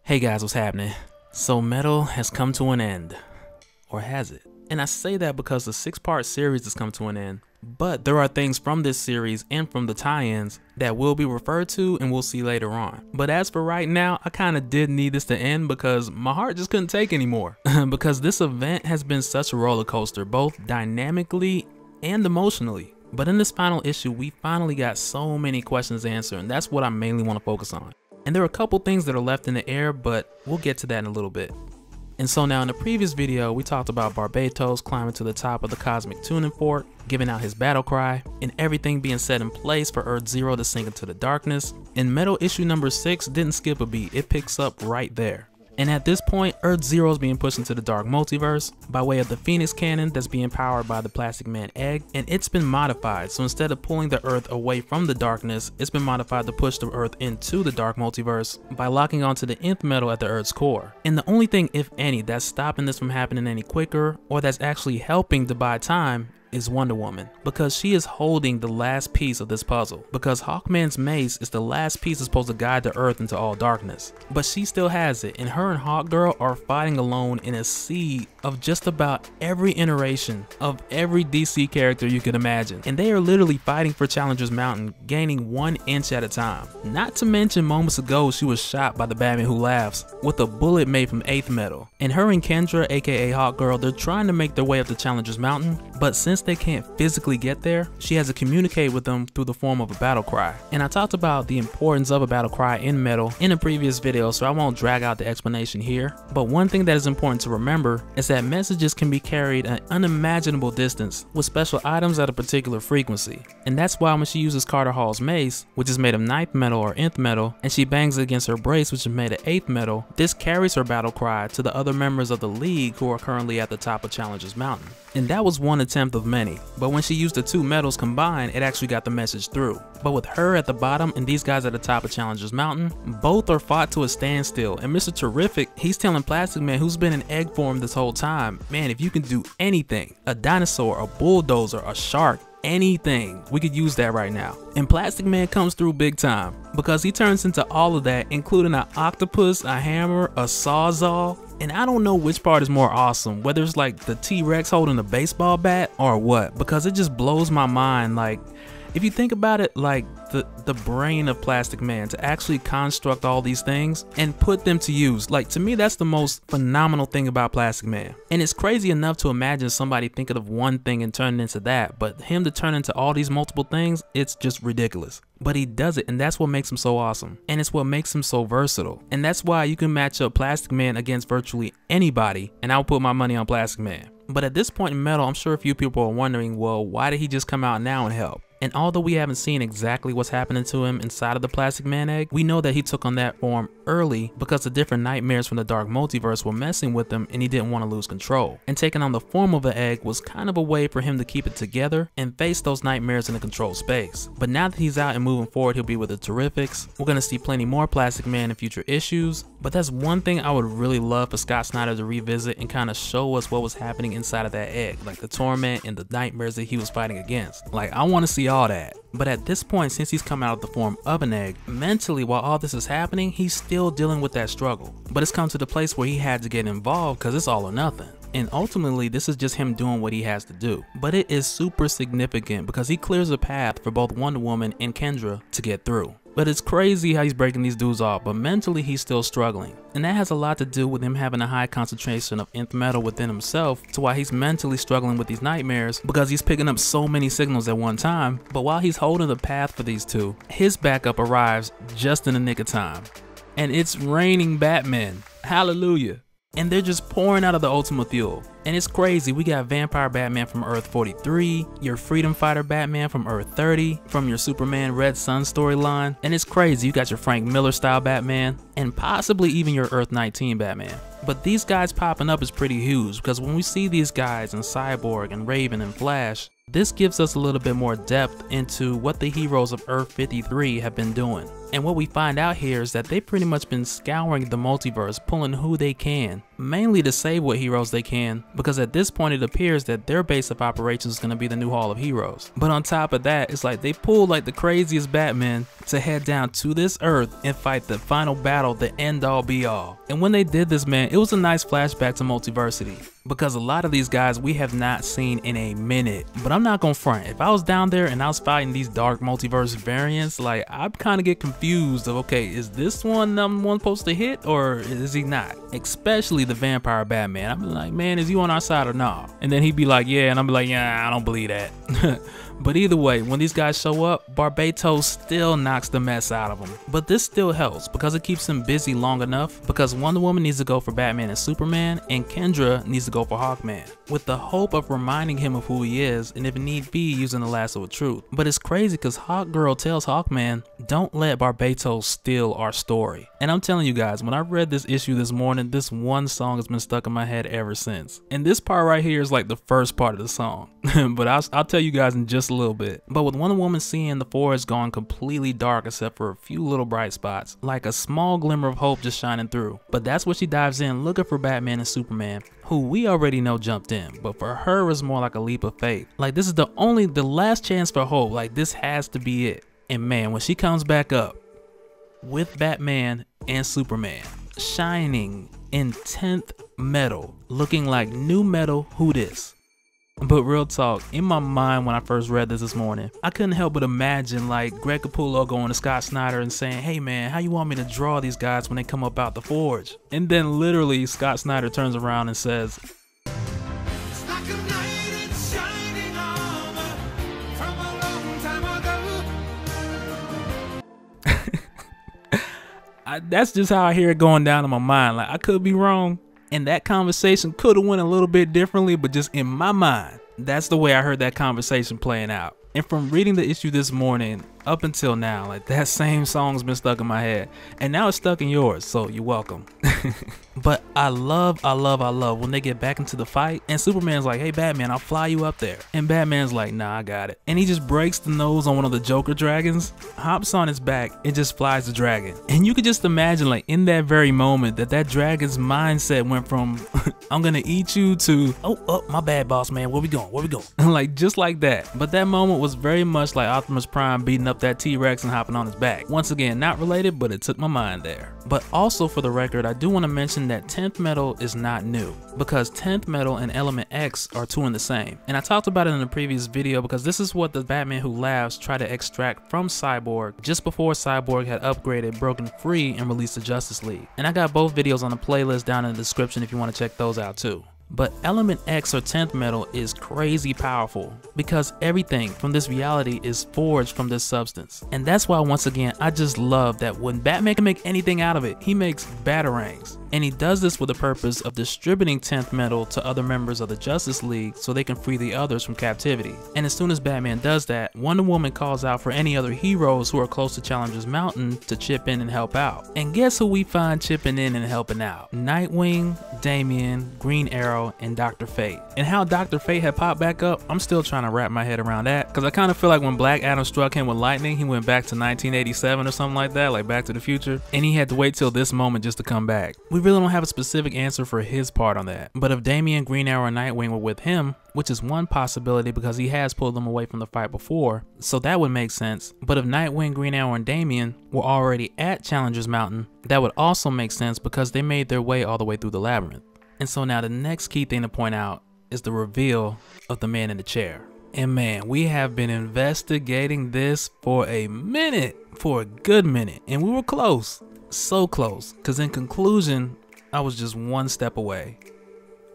Hey guys, what's happening? So Metal has come to an end. Or has it? And I say that because the 6-part series has come to an end. But there are things from this series and from the tie-ins that will be referred to and we'll see later on. But as for right now, I kind of did need this to end because my heart just couldn't take anymore. Because this event has been such a roller coaster, both dynamically and emotionally. But in this final issue, we finally got so many questions answered, and that's what I mainly want to focus on. And there are a couple things that are left in the air, but we'll get to that in a little bit. And so now in the previous video, we talked about Barbatos climbing to the top of the Cosmic Tuning Fort, giving out his battle cry, and everything being set in place for Earth Zero to sink into the darkness. And Metal issue number 6 didn't skip a beat, it picks up right there. And at this point, Earth Zero is being pushed into the dark multiverse by way of the Phoenix Cannon that's being powered by the Plastic Man egg, and it's been modified. So instead of pulling the Earth away from the darkness, it's been modified to push the Earth into the dark multiverse by locking onto the nth metal at the Earth's core. And the only thing, if any, that's stopping this from happening any quicker, or that's actually helping to buy time, is Wonder Woman, because she is holding the last piece of this puzzle, because Hawkman's mace is the last piece that's supposed to guide the Earth into all darkness, but she still has it, and her and Hawkgirl are fighting alone in a sea of just about every iteration of every DC character you could imagine, and they are literally fighting for Challenger's Mountain, gaining 1 inch at a time. Not to mention moments ago she was shot by the Batman Who Laughs with a bullet made from 8th metal, and her and Kendra, aka Hawkgirl, they're trying to make their way up to Challenger's Mountain, but since they can't physically get there, she has to communicate with them through the form of a battle cry. And I talked about the importance of a battle cry in Metal in a previous video, so I won't drag out the explanation here. But one thing that is important to remember is that messages can be carried an unimaginable distance with special items at a particular frequency. And that's why when she uses Carter Hall's mace, which is made of 9th metal or nth metal, and she bangs it against her brace, which is made of 8th metal, this carries her battle cry to the other members of the League who are currently at the top of Challenger's Mountain. And that was one attempt of many, but when she used the 2 metals combined, it actually got the message through. But with her at the bottom and these guys at the top of Challenger's Mountain, both are fought to a standstill, and Mr. Terrific, he's telling Plastic Man, who's been in egg form this whole time, man, if you can do anything, a dinosaur, a bulldozer, a shark, anything, we could use that right now. And Plastic Man comes through big time, because he turns into all of that, including an octopus, a hammer, a sawzall. And I don't know which part is more awesome, whether it's like the T-Rex holding a baseball bat or what, because it just blows my mind. Like, if you think about it, like the brain of Plastic Man to actually construct all these things and put them to use, like, to me that's the most phenomenal thing about Plastic Man. And it's crazy enough to imagine somebody thinking of one thing and turning into that, but him to turn into all these multiple things, it's just ridiculous. But he does it, and that's what makes him so awesome, and it's what makes him so versatile. And that's why you can match up Plastic Man against virtually anybody, and I'll put my money on Plastic Man. But at this point in Metal, I'm sure a few people are wondering, well, why did he just come out now and help? And although we haven't seen exactly what's happening to him inside of the Plastic Man egg, we know that he took on that form early because the different nightmares from the dark multiverse were messing with him and he didn't want to lose control. And taking on the form of an egg was kind of a way for him to keep it together and face those nightmares in a controlled space. But now that he's out and moving forward, he'll be with the Terrifics. We're going to see plenty more Plastic Man in future issues. But that's one thing I would really love for Scott Snyder to revisit and kind of show us what was happening inside of that egg, like the torment and the nightmares that he was fighting against. Like, I want to see all that. But at this point, since he's come out of the form of an egg, mentally while all this is happening, he's still dealing with that struggle. But it's come to the place where he had to get involved because it's all or nothing. And ultimately, this is just him doing what he has to do. But it is super significant because he clears a path for both Wonder Woman and Kendra to get through. But it's crazy how he's breaking these dudes off, but mentally he's still struggling. And that has a lot to do with him having a high concentration of nth metal within himself, to why he's mentally struggling with these nightmares because he's picking up so many signals at one time. But while he's holding the path for these two, his backup arrives just in the nick of time. And it's raining Batman. Hallelujah. And they're just pouring out of the Ultima Fuel. And it's crazy, we got Vampire Batman from Earth 43, your Freedom Fighter Batman from Earth 30, from your Superman Red Sun storyline, and it's crazy, you got your Frank Miller style Batman, and possibly even your Earth 19 Batman. But these guys popping up is pretty huge, because when we see these guys in Cyborg and Raven and Flash, This gives us a little bit more depth into what the heroes of Earth 53 have been doing. And what we find out here is that they've pretty much been scouring the multiverse, pulling who they can, mainly to save what heroes they can, because at this point it appears that their base of operations is going to be the new Hall of Heroes. But on top of that, it's like they pulled like the craziest Batman to head down to this Earth and fight the final battle, the end all be all. And when they did this, man, it was a nice flashback to Multiversity, because a lot of these guys we have not seen in a minute. But I'm not gonna front, if I was down there and I was fighting these dark multiverse variants, like I'd kind of get confused of, okay, is this one supposed to hit or is he not? Especially the vampire Batman. I'm like, man, is you on our side or not? And then he'd be like, yeah, and I'm like, yeah, I don't believe that. But either way, when these guys show up, Barbatos still knocks the mess out of them. But this still helps because it keeps him busy long enough, because Wonder Woman needs to go for Batman and Superman, and Kendra needs to go for Hawkman, with the hope of reminding him of who he is, and if need be, using the lasso of truth. But it's crazy because Hawkgirl tells Hawkman, don't let Barbatos steal our story. And I'm telling you guys, when I read this issue this morning, this one song has been stuck in my head ever since. And this part right here is like the first part of the song. But I'll tell you guys in just a little bit. But with Wonder Woman seeing the forest gone completely dark except for a few little bright spots, like a small glimmer of hope just shining through. But that's where she dives in looking for Batman and Superman, who we already know jumped in, but for her it was more like a leap of faith. Like this is the last chance for hope, like this has to be it. And man, when she comes back up with Batman and Superman shining in 10th metal, looking like new metal, who this? But real talk, in my mind when I first read this morning, I couldn't help but imagine like Greg Capullo going to Scott Snyder and saying, hey man, how you want me to draw these guys when they come up out the forge? And then literally Scott Snyder turns around and says, it's like a knight in shining armor from a long time ago. That's just how I hear it going down in my mind. Like I could be wrong. And that conversation could have went a little bit differently, but just in my mind, that's the way I heard that conversation playing out. And from reading the issue this morning up until now, like that same song's been stuck in my head, and now it's stuck in yours, so you're welcome. But I love when they get back into the fight and Superman's like, hey Batman, I'll fly you up there. And Batman's like, nah, I got it. And he just breaks the nose on one of the Joker dragons, hops on his back, and just flies the dragon. And you could just imagine like in that very moment that dragon's mindset went from I'm gonna eat you to, oh my bad boss man, where we going? Like just like that. But that moment was very much like Optimus Prime beating up that T-Rex and hopping on his back. Once again, not related, but it took my mind there. But also for the record, I do want to mention that 10th metal is not new, because 10th metal and Element X are two in the same. And I talked about it in a previous video because this is what the Batman Who Laughs tried to extract from Cyborg just before Cyborg had upgraded, broken free, and released the Justice League. And I got both videos on the playlist down in the description if you want to check those out too. But Element X or 10th metal is crazy powerful because everything from this reality is forged from this substance. And that's why once again, I just love that when Batman can make anything out of it, he makes batarangs. And he does this with the purpose of distributing 10th metal to other members of the Justice League so they can free the others from captivity. And as soon as Batman does that, Wonder Woman calls out for any other heroes who are close to Challenger's Mountain to chip in and help out. And guess who we find chipping in and helping out? Nightwing, Damian, Green Arrow, and Dr. Fate. And how Dr. Fate had popped back up, I'm still trying to wrap my head around that, because I kind of feel like when Black Adam struck him with lightning, he went back to 1987 or something like that, like Back to the Future, and he had to wait till this moment just to come back. We really don't have a specific answer for his part on that, but if Damian, Green Arrow, and Nightwing were with him, which is one possibility because he has pulled them away from the fight before, so that would make sense. But if Nightwing, Green Arrow, and Damian were already at Challenger's Mountain, that would also make sense because they made their way all the way through the labyrinth. And so now the next key thing to point out is the reveal of the man in the chair. And man, we have been investigating this for a minute, for a good minute, and we were close, so close, because in conclusion, I was just one step away.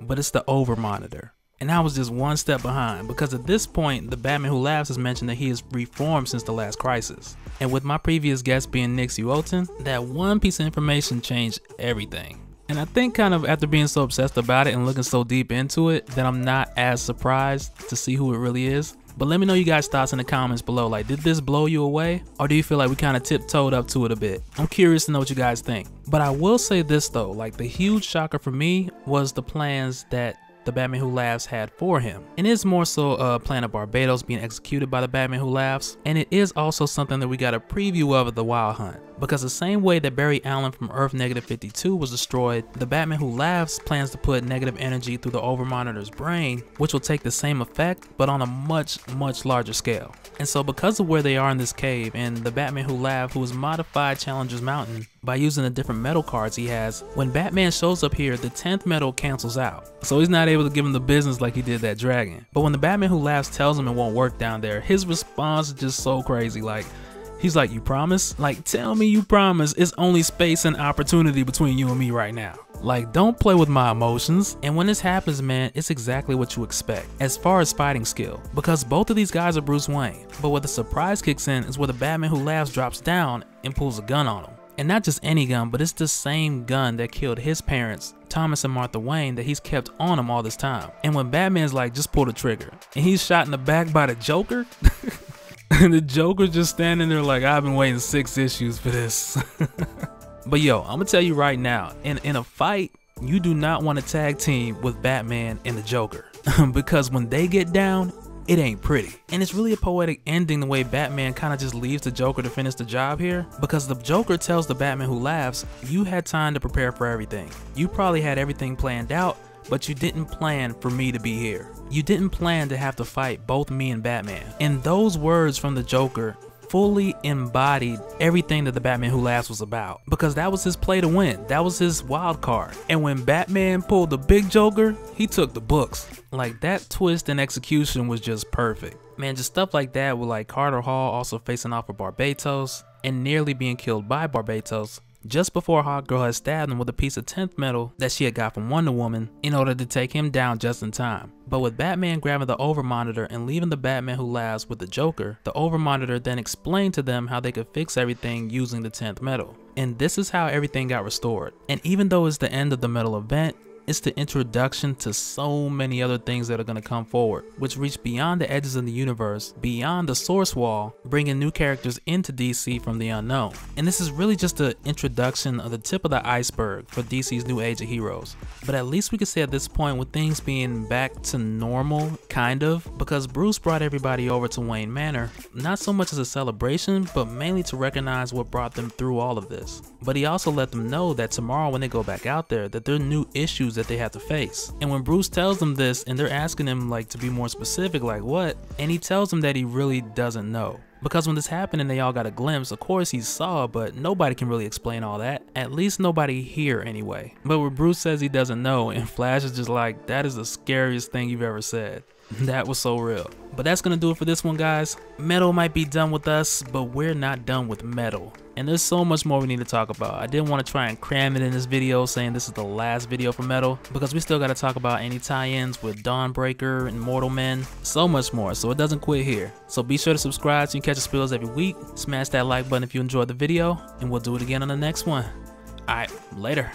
But it's the over monitor. And I was just one step behind because at this point, the Batman Who Laughs has mentioned that he has reformed since the last crisis. And with my previous guest being Nick Uoten, that one piece of information changed everything. And I think kind of after being so obsessed about it and looking so deep into it, that I'm not as surprised to see who it really is. But let me know you guys' thoughts in the comments below. Like, did this blow you away? Or do you feel like we kind of tiptoed up to it a bit? I'm curious to know what you guys think. But I will say this though, like the huge shocker for me was the plans that the Batman Who Laughs had for him. And it's more so a plan of Barbados being executed by the Batman Who Laughs, and it is also something that we got a preview of at the Wild Hunt. Because the same way that Barry Allen from Earth -52 was destroyed, the Batman Who Laughs plans to put negative energy through the Overmonitor's brain, which will take the same effect, but on a much larger scale. And so because of where they are in this cave, and the Batman Who Laughs, who has modified Challenger's Mountain by using the different metal cards he has, when Batman shows up here, the 10th metal cancels out. So he's not able to give him the business like he did that dragon. But when the Batman Who Laughs tells him it won't work down there, his response is just so crazy. He's like, "You promise? Like, tell me you promise. It's only space and opportunity between you and me right now. Like, don't play with my emotions." And when this happens, man, it's exactly what you expect as far as fighting skill, because both of these guys are Bruce Wayne. But where the surprise kicks in is where the Batman Who Laughs drops down and pulls a gun on him. And not just any gun, but it's the same gun that killed his parents, Thomas and Martha Wayne, that he's kept on him all this time. And when Batman's like, "Just pull the trigger," and he's shot in the back by the Joker, and the Joker's just standing there like, "I've been waiting 6 issues for this." But yo, I'm gonna tell you right now, in a fight, you do not want to tag team with Batman and the Joker. Because when they get down, it ain't pretty. And it's really a poetic ending the way Batman kind of just leaves the Joker to finish the job here, because the Joker tells the Batman Who Laughs, "You had time to prepare for everything. You probably had everything planned out, but you didn't plan for me to be here. You didn't plan to have to fight both me and Batman." And those words from the Joker fully embodied everything that the Batman Who Laughs was about, because that was his play to win. That was his wild card. And when Batman pulled the big Joker, he took the books. Like, that twist and execution was just perfect. Man, just stuff like that with like Carter Hall also facing off with Barbatos and nearly being killed by Barbatos just before Hawkgirl had stabbed him with a piece of 10th metal that she had got from Wonder Woman in order to take him down just in time. But with Batman grabbing the Overmonitor and leaving the Batman Who Laughs with the Joker, the Overmonitor then explained to them how they could fix everything using the 10th metal. And this is how everything got restored. And even though it's the end of the metal event, it's the introduction to so many other things that are going to come forward, which reach beyond the edges of the universe, beyond the source wall, bringing new characters into DC from the unknown. And this is really just the introduction of the tip of the iceberg for DC's new age of heroes. But at least we can say at this point, with things being back to normal, kind of, because Bruce brought everybody over to Wayne Manor, not so much as a celebration, but mainly to recognize what brought them through all of this. But he also let them know that tomorrow when they go back out there, that there are new issues that they have to face. And when Bruce tells them this and they're asking him like to be more specific, like what, and he tells them that he really doesn't know. Because when this happened and they all got a glimpse, of course he saw, but nobody can really explain all that. At least nobody here anyway. But when Bruce says he doesn't know, and Flash is just like, "That is the scariest thing you've ever said." That was so real. But that's gonna do it for this one, guys. Metal might be done with us, but we're not done with Metal. And there's so much more we need to talk about. I didn't want to try and cram it in this video saying this is the last video for Metal, because we still got to talk about any tie-ins with Dawnbreaker and Mortal Men, so much more, so it doesn't quit here. So be sure to subscribe so you can catch the spills every week. Smash that like button if you enjoyed the video, and we'll do it again on the next one. Alright, later.